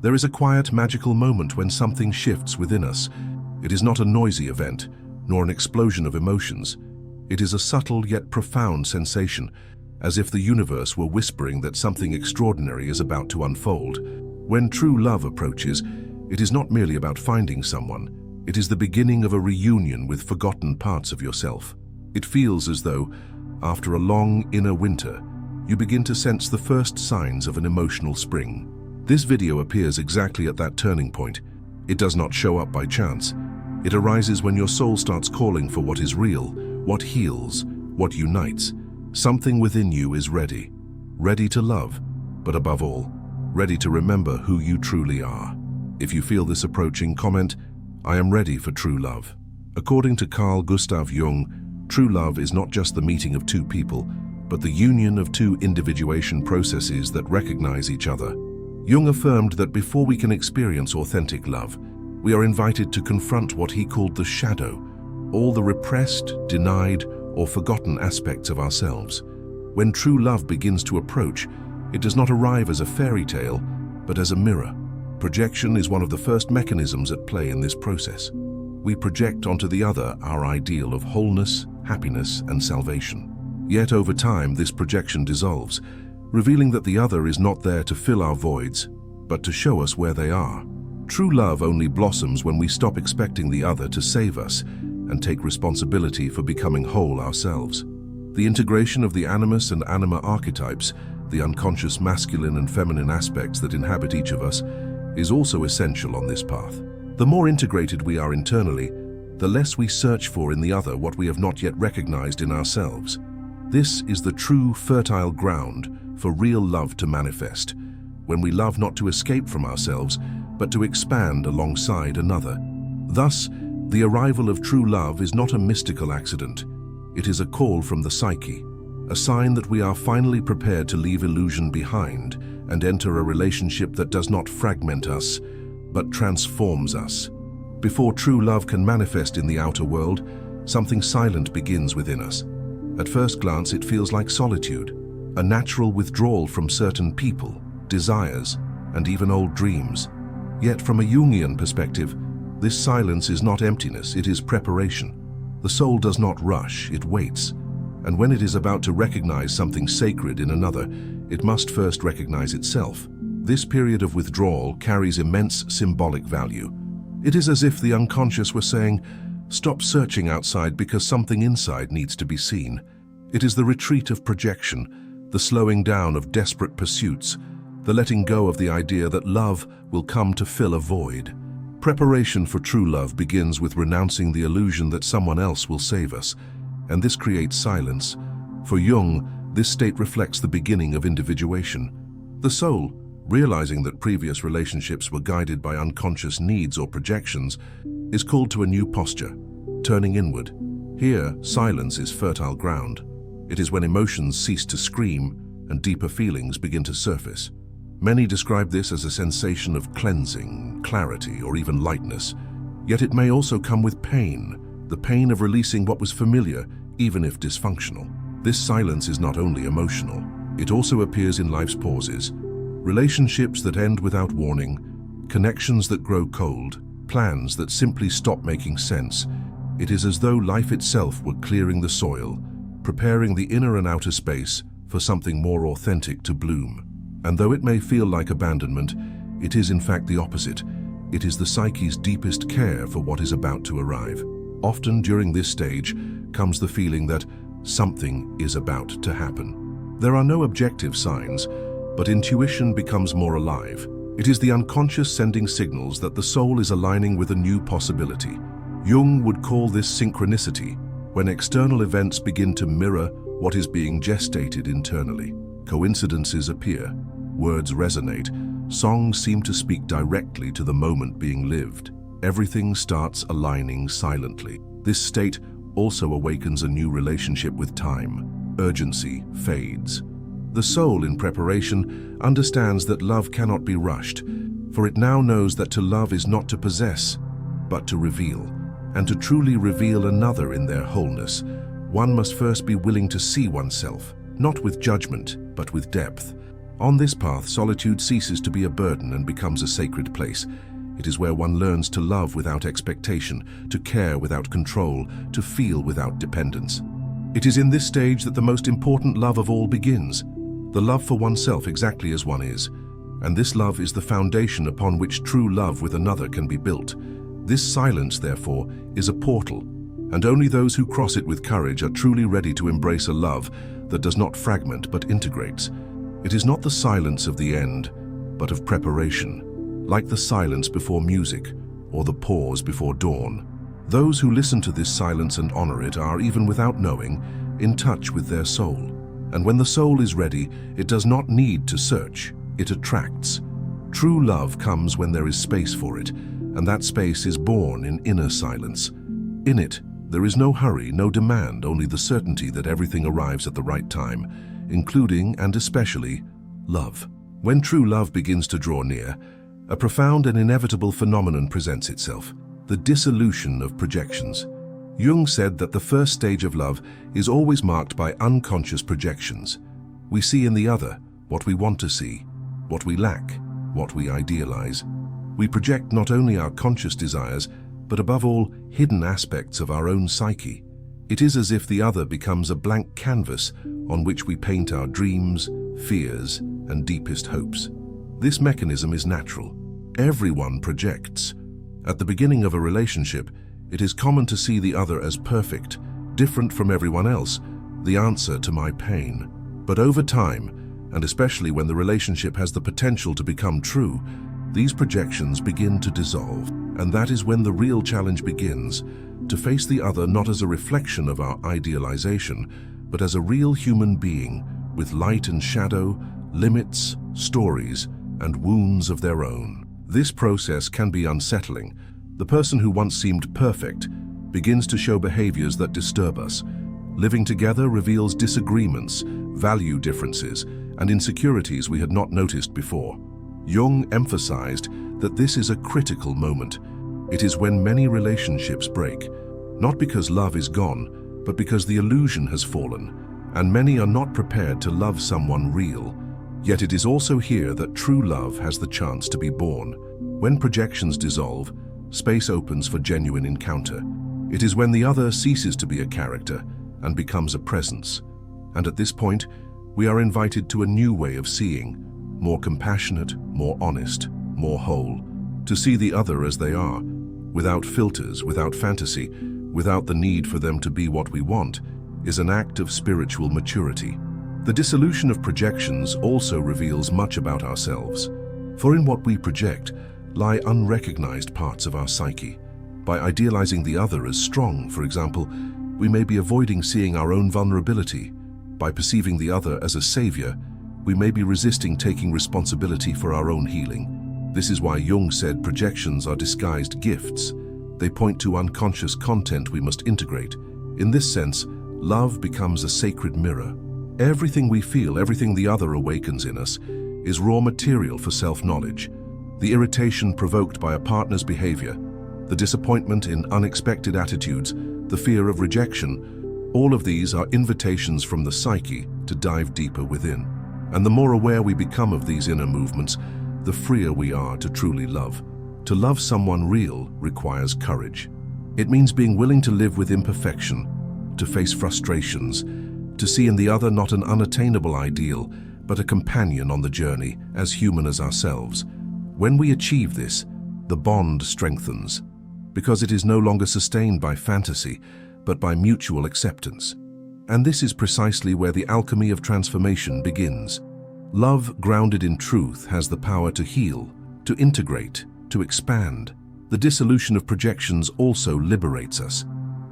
There is a quiet, magical moment when something shifts within us. It is not a noisy event, nor an explosion of emotions. It is a subtle yet profound sensation, as if the universe were whispering that something extraordinary is about to unfold. When true love approaches, it is not merely about finding someone. It is the beginning of a reunion with forgotten parts of yourself. It feels as though, after a long inner winter, you begin to sense the first signs of an emotional spring. This video appears exactly at that turning point. It does not show up by chance. It arises when your soul starts calling for what is real, what heals, what unites. Something within you is ready. Ready to love, but above all, ready to remember who you truly are. If you feel this approaching, comment, "I am ready for true love." According to Carl Gustav Jung, true love is not just the meeting of two people, but the union of two individuation processes that recognize each other. Jung affirmed that before we can experience authentic love, we are invited to confront what he called the shadow, all the repressed, denied, or forgotten aspects of ourselves. When true love begins to approach, it does not arrive as a fairy tale, but as a mirror. Projection is one of the first mechanisms at play in this process. We project onto the other our ideal of wholeness, happiness, and salvation. Yet over time, this projection dissolves, revealing that the other is not there to fill our voids, but to show us where they are. True love only blossoms when we stop expecting the other to save us and take responsibility for becoming whole ourselves. The integration of the animus and anima archetypes, the unconscious masculine and feminine aspects that inhabit each of us, is also essential on this path. The more integrated we are internally, the less we search for in the other what we have not yet recognized in ourselves. This is the true fertile ground for real love to manifest, when we love not to escape from ourselves, but to expand alongside another. Thus, the arrival of true love is not a mystical accident. It is a call from the psyche, a sign that we are finally prepared to leave illusion behind and enter a relationship that does not fragment us, but transforms us. Before true love can manifest in the outer world, something silent begins within us. At first glance, it feels like solitude, a natural withdrawal from certain people, desires, and even old dreams. Yet from a Jungian perspective, this silence is not emptiness, it is preparation. The soul does not rush, it waits. And when it is about to recognize something sacred in another, it must first recognize itself. This period of withdrawal carries immense symbolic value. It is as if the unconscious were saying, "Stop searching outside because something inside needs to be seen." It is the retreat of projection, the slowing down of desperate pursuits, the letting go of the idea that love will come to fill a void. Preparation for true love begins with renouncing the illusion that someone else will save us, and this creates silence. For Jung, this state reflects the beginning of individuation. The soul, realizing that previous relationships were guided by unconscious needs or projections, is called to a new posture, turning inward. Here, silence is fertile ground. It is when emotions cease to scream and deeper feelings begin to surface. Many describe this as a sensation of cleansing, clarity, or even lightness. Yet it may also come with pain, the pain of releasing what was familiar, even if dysfunctional. This silence is not only emotional, it also appears in life's pauses. Relationships that end without warning, connections that grow cold, plans that simply stop making sense. It is as though life itself were clearing the soil, preparing the inner and outer space for something more authentic to bloom. And though it may feel like abandonment, it is in fact the opposite. It is the psyche's deepest care for what is about to arrive. Often during this stage comes the feeling that something is about to happen. There are no objective signs, but intuition becomes more alive. It is the unconscious sending signals that the soul is aligning with a new possibility. Jung would call this synchronicity, when external events begin to mirror what is being gestated internally. Coincidences appear, words resonate, songs seem to speak directly to the moment being lived. Everything starts aligning silently. This state also awakens a new relationship with time. Urgency fades. The soul in preparation understands that love cannot be rushed, for it now knows that to love is not to possess, but to reveal. And to truly reveal another in their wholeness, one must first be willing to see oneself, not with judgment, but with depth. On this path, solitude ceases to be a burden and becomes a sacred place. It is where one learns to love without expectation, to care without control, to feel without dependence. It is in this stage that the most important love of all begins, the love for oneself exactly as one is. And this love is the foundation upon which true love with another can be built. This silence, therefore, is a portal, and only those who cross it with courage are truly ready to embrace a love that does not fragment but integrates. It is not the silence of the end, but of preparation, like the silence before music or the pause before dawn. Those who listen to this silence and honor it are, even without knowing, in touch with their soul. And when the soul is ready, it does not need to search, it attracts. True love comes when there is space for it, and that space is born in inner silence. In it, there is no hurry, no demand, only the certainty that everything arrives at the right time, including and especially love. When true love begins to draw near, a profound and inevitable phenomenon presents itself: the dissolution of projections. Jung said that the first stage of love is always marked by unconscious projections. We see in the other what we want to see, what we lack, what we idealize. We project not only our conscious desires, but above all, hidden aspects of our own psyche. It is as if the other becomes a blank canvas on which we paint our dreams, fears, and deepest hopes. This mechanism is natural. Everyone projects. At the beginning of a relationship, it is common to see the other as perfect, different from everyone else, the answer to my pain. But over time, and especially when the relationship has the potential to become true, these projections begin to dissolve. And that is when the real challenge begins, to face the other not as a reflection of our idealization, but as a real human being with light and shadow, limits, stories, and wounds of their own. This process can be unsettling. The person who once seemed perfect begins to show behaviors that disturb us. Living together reveals disagreements, value differences, and insecurities we had not noticed before. Jung emphasized that this is a critical moment. It is when many relationships break, not because love is gone, but because the illusion has fallen, and many are not prepared to love someone real. Yet it is also here that true love has the chance to be born. When projections dissolve, space opens for genuine encounter. It is when the other ceases to be a character and becomes a presence. And at this point, we are invited to a new way of seeing, more compassionate, more honest, more whole, to see the other as they are, without filters, without fantasy, without the need for them to be what we want, is an act of spiritual maturity. The dissolution of projections also reveals much about ourselves, for in what we project lie unrecognized parts of our psyche. By idealizing the other as strong, for example, we may be avoiding seeing our own vulnerability. By perceiving the other as a savior, we may be resisting taking responsibility for our own healing. This is why Jung said projections are disguised gifts. They point to unconscious content we must integrate. In this sense, love becomes a sacred mirror. Everything we feel, everything the other awakens in us, is raw material for self-knowledge. The irritation provoked by a partner's behavior, the disappointment in unexpected attitudes, the fear of rejection, all of these are invitations from the psyche to dive deeper within. And the more aware we become of these inner movements, the freer we are to truly love. To love someone real requires courage. It means being willing to live with imperfection, to face frustrations, to see in the other not an unattainable ideal, but a companion on the journey, as human as ourselves. When we achieve this, the bond strengthens, because it is no longer sustained by fantasy, but by mutual acceptance. And this is precisely where the alchemy of transformation begins. Love grounded in truth has the power to heal, to integrate, to expand. The dissolution of projections also liberates us.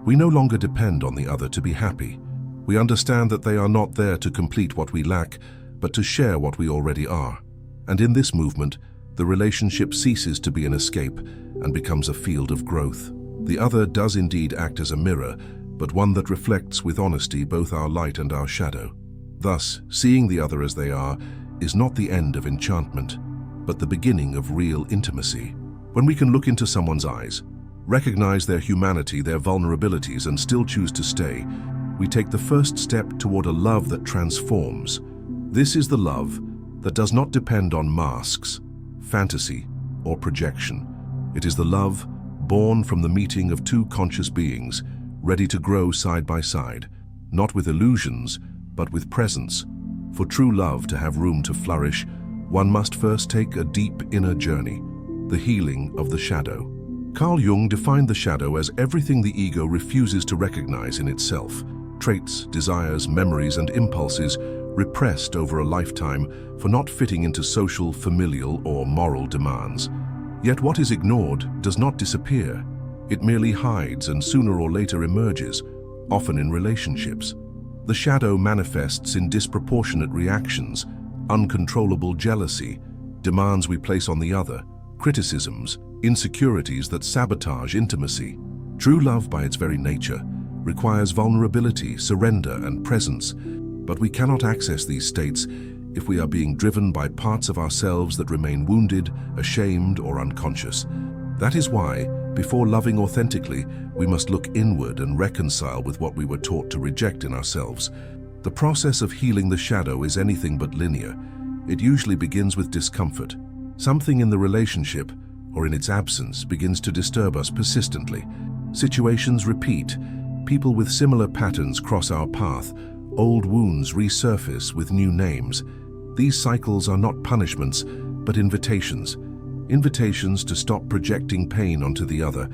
We no longer depend on the other to be happy. We understand that they are not there to complete what we lack, but to share what we already are. And in this movement, the relationship ceases to be an escape and becomes a field of growth. The other does indeed act as a mirror, but one that reflects with honesty both our light and our shadow. Thus, seeing the other as they are is not the end of enchantment, but the beginning of real intimacy. When we can look into someone's eyes, recognize their humanity, their vulnerabilities, and still choose to stay, we take the first step toward a love that transforms. This is the love that does not depend on masks, fantasy, or projection. It is the love born from the meeting of two conscious beings, ready to grow side by side, not with illusions, but with presence. For true love to have room to flourish, one must first take a deep inner journey, the healing of the shadow. Carl Jung defined the shadow as everything the ego refuses to recognize in itself, traits, desires, memories, and impulses repressed over a lifetime for not fitting into social, familial, or moral demands. Yet what is ignored does not disappear. It merely hides and sooner or later emerges, often in relationships. The shadow manifests in disproportionate reactions, uncontrollable jealousy, demands we place on the other, criticisms, insecurities that sabotage intimacy. True love, by its very nature, requires vulnerability, surrender, and presence, but we cannot access these states if we are being driven by parts of ourselves that remain wounded, ashamed, or unconscious. That is why, before loving authentically, we must look inward and reconcile with what we were taught to reject in ourselves. The process of healing the shadow is anything but linear. It usually begins with discomfort. Something in the relationship, or in its absence, begins to disturb us persistently. Situations repeat. People with similar patterns cross our path. Old wounds resurface with new names. These cycles are not punishments, but invitations. Invitations to stop projecting pain onto the other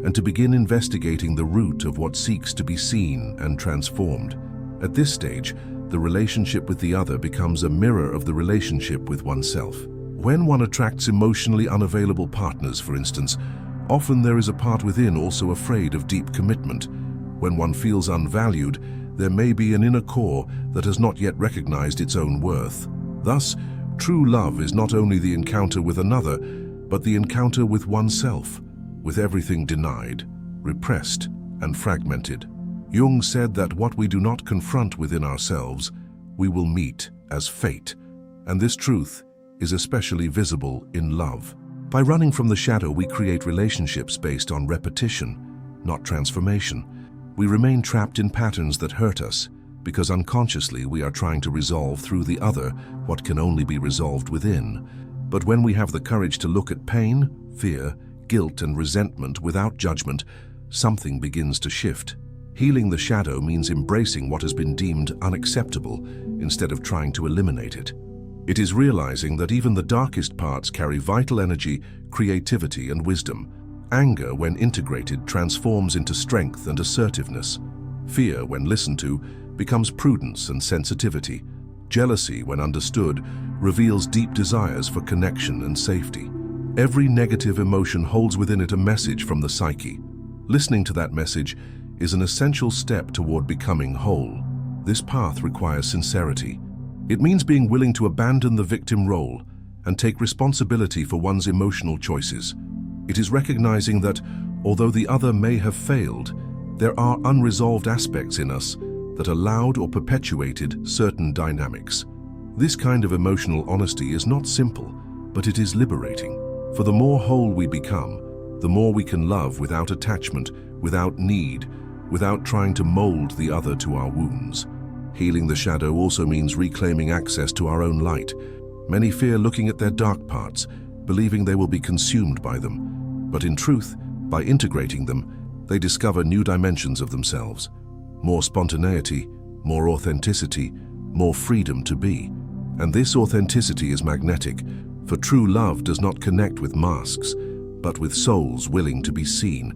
and to begin investigating the root of what seeks to be seen and transformed. At this stage, the relationship with the other becomes a mirror of the relationship with oneself. When one attracts emotionally unavailable partners, for instance, often there is a part within also afraid of deep commitment. When one feels unvalued, there may be an inner core that has not yet recognized its own worth. Thus, true love is not only the encounter with another, but the encounter with oneself, with everything denied, repressed, and fragmented. Jung said that what we do not confront within ourselves, we will meet as fate, and this truth is especially visible in love. By running from the shadow, we create relationships based on repetition, not transformation. We remain trapped in patterns that hurt us, because unconsciously we are trying to resolve through the other what can only be resolved within. But when we have the courage to look at pain, fear, guilt, and resentment without judgment, something begins to shift. Healing the shadow means embracing what has been deemed unacceptable instead of trying to eliminate it. It is realizing that even the darkest parts carry vital energy, creativity, and wisdom. Anger, when integrated, transforms into strength and assertiveness. Fear, when listened to, becomes prudence and sensitivity. Jealousy, when understood, reveals deep desires for connection and safety. Every negative emotion holds within it a message from the psyche. Listening to that message is an essential step toward becoming whole. This path requires sincerity. It means being willing to abandon the victim role and take responsibility for one's emotional choices. It is recognizing that, although the other may have failed, there are unresolved aspects in us that allowed or perpetuated certain dynamics. This kind of emotional honesty is not simple, but it is liberating. For the more whole we become, the more we can love without attachment, without need, without trying to mold the other to our wounds. Healing the shadow also means reclaiming access to our own light. Many fear looking at their dark parts, believing they will be consumed by them. But in truth, by integrating them, they discover new dimensions of themselves. More spontaneity, more authenticity, more freedom to be. And this authenticity is magnetic, for true love does not connect with masks, but with souls willing to be seen.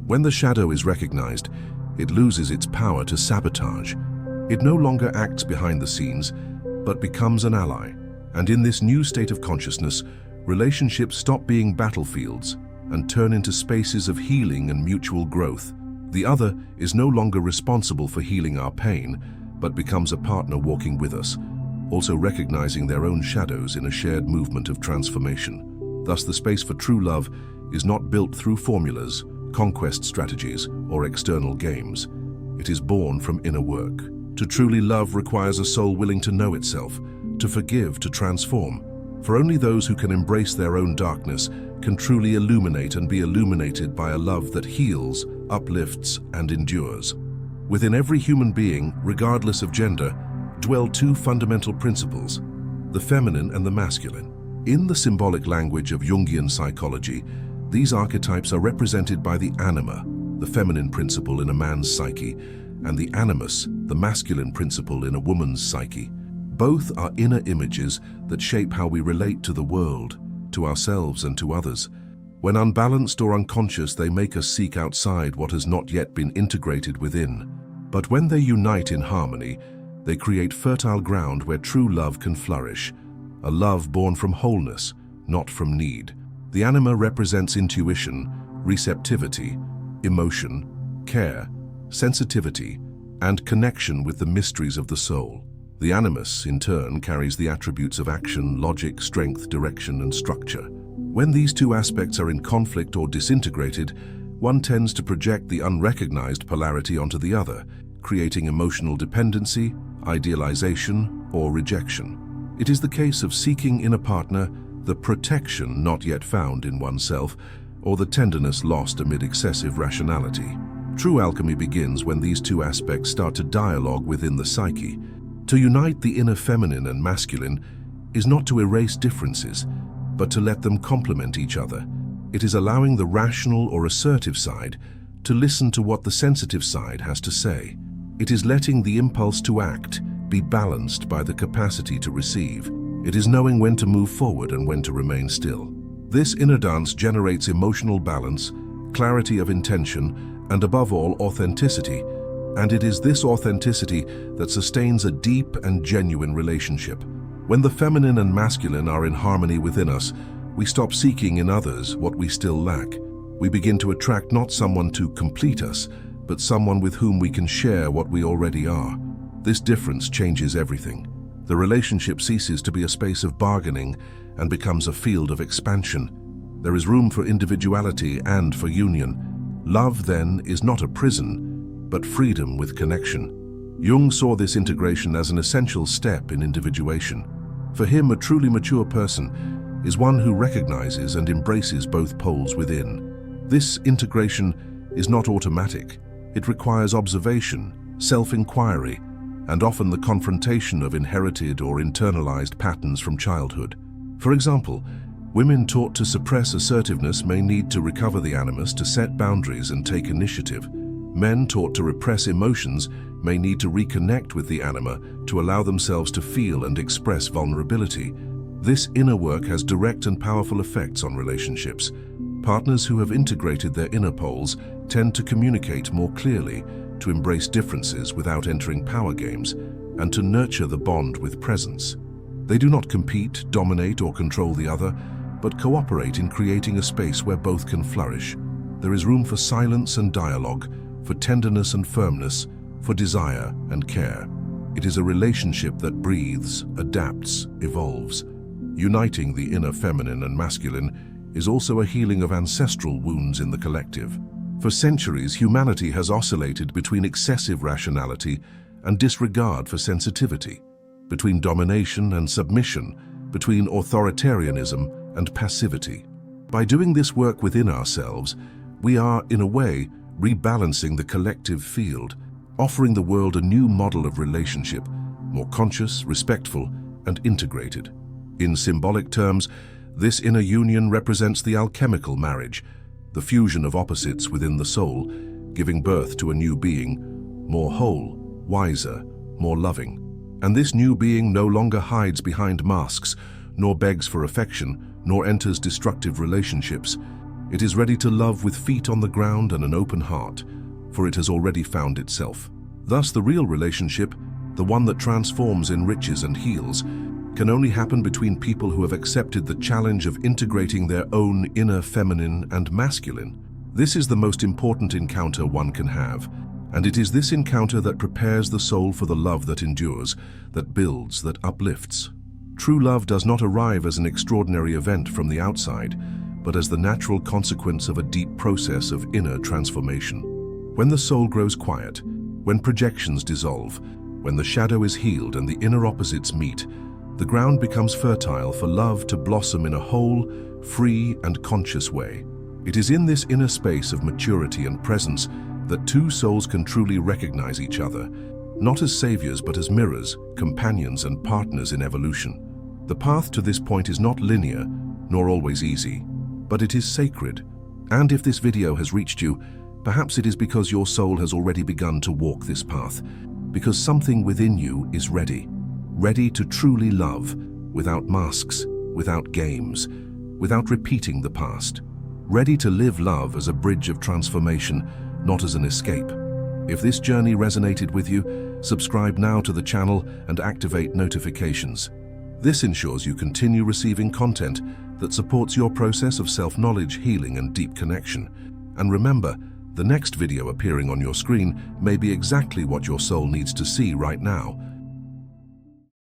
When the shadow is recognized, it loses its power to sabotage. It no longer acts behind the scenes, but becomes an ally. And in this new state of consciousness, relationships stop being battlefields and turn into spaces of healing and mutual growth. The other is no longer responsible for healing our pain, but becomes a partner walking with us, also recognizing their own shadows in a shared movement of transformation. Thus, the space for true love is not built through formulas, conquest strategies, or external games. It is born from inner work. To truly love requires a soul willing to know itself, to forgive, to transform. For only those who can embrace their own darkness can truly illuminate and be illuminated by a love that heals, uplifts, and endures. Within every human being, regardless of gender, dwell two fundamental principles: the feminine and the masculine. In the symbolic language of Jungian psychology, these archetypes are represented by the anima, the feminine principle in a man's psyche, and the animus, the masculine principle in a woman's psyche. Both are inner images that shape how we relate to the world, to ourselves and to others. When unbalanced or unconscious, they make us seek outside what has not yet been integrated within. But when they unite in harmony, they create fertile ground where true love can flourish, a love born from wholeness, not from need. The anima represents intuition, receptivity, emotion, care, sensitivity, and connection with the mysteries of the soul. The animus, in turn, carries the attributes of action, logic, strength, direction, and structure. When these two aspects are in conflict or disintegrated, one tends to project the unrecognized polarity onto the other, creating emotional dependency, idealization, or rejection. It is the case of seeking in a partner the protection not yet found in oneself, or the tenderness lost amid excessive rationality. True alchemy begins when these two aspects start to dialogue within the psyche. To unite the inner feminine and masculine is not to erase differences, but to let them complement each other. It is allowing the rational or assertive side to listen to what the sensitive side has to say. It is letting the impulse to act be balanced by the capacity to receive. It is knowing when to move forward and when to remain still. This inner dance generates emotional balance, clarity of intention, and above all, authenticity. And it is this authenticity that sustains a deep and genuine relationship. When the feminine and masculine are in harmony within us, we stop seeking in others what we still lack. We begin to attract not someone to complete us, but someone with whom we can share what we already are. This difference changes everything. The relationship ceases to be a space of bargaining and becomes a field of expansion. There is room for individuality and for union. Love, then, is not a prison, but freedom with connection. Jung saw this integration as an essential step in individuation. For him, a truly mature person is one who recognizes and embraces both poles within. This integration is not automatic. It requires observation, self-inquiry, and often the confrontation of inherited or internalized patterns from childhood. For example, women taught to suppress assertiveness may need to recover the animus to set boundaries and take initiative. Men taught to repress emotions may need to reconnect with the anima to allow themselves to feel and express vulnerability. This inner work has direct and powerful effects on relationships. Partners who have integrated their inner poles tend to communicate more clearly, to embrace differences without entering power games, and to nurture the bond with presence. They do not compete, dominate, or control the other, but cooperate in creating a space where both can flourish. There is room for silence and dialogue, for tenderness and firmness, for desire and care. It is a relationship that breathes, adapts, evolves. Uniting the inner feminine and masculine is also a healing of ancestral wounds in the collective. For centuries, humanity has oscillated between excessive rationality and disregard for sensitivity, between domination and submission, between authoritarianism and passivity. By doing this work within ourselves, we are, in a way, rebalancing the collective field, offering the world a new model of relationship, more conscious, respectful, and integrated. In symbolic terms, this inner union represents the alchemical marriage, the fusion of opposites within the soul, giving birth to a new being, more whole, wiser, more loving. And this new being no longer hides behind masks, nor begs for affection, nor enters destructive relationships. It is ready to love with feet on the ground and an open heart, for it has already found itself. Thus, the real relationship, the one that transforms, enriches, and heals, can only happen between people who have accepted the challenge of integrating their own inner feminine and masculine. This is the most important encounter one can have, and it is this encounter that prepares the soul for the love that endures, that builds, that uplifts. True love does not arrive as an extraordinary event from the outside, but as the natural consequence of a deep process of inner transformation. When the soul grows quiet, when projections dissolve, when the shadow is healed and the inner opposites meet, the ground becomes fertile for love to blossom in a whole, free, and conscious way. It is in this inner space of maturity and presence that two souls can truly recognize each other, not as saviors but as mirrors, companions, and partners in evolution. The path to this point is not linear, nor always easy, but it is sacred. And if this video has reached you, perhaps it is because your soul has already begun to walk this path, because something within you is ready to truly love, without masks, without games, without repeating the past, ready to live love as a bridge of transformation, not as an escape. If this journey resonated with you, subscribe now to the channel and activate notifications. This ensures you continue receiving content that supports your process of self-knowledge, healing, and deep connection. And remember, the next video appearing on your screen may be exactly what your soul needs to see right now.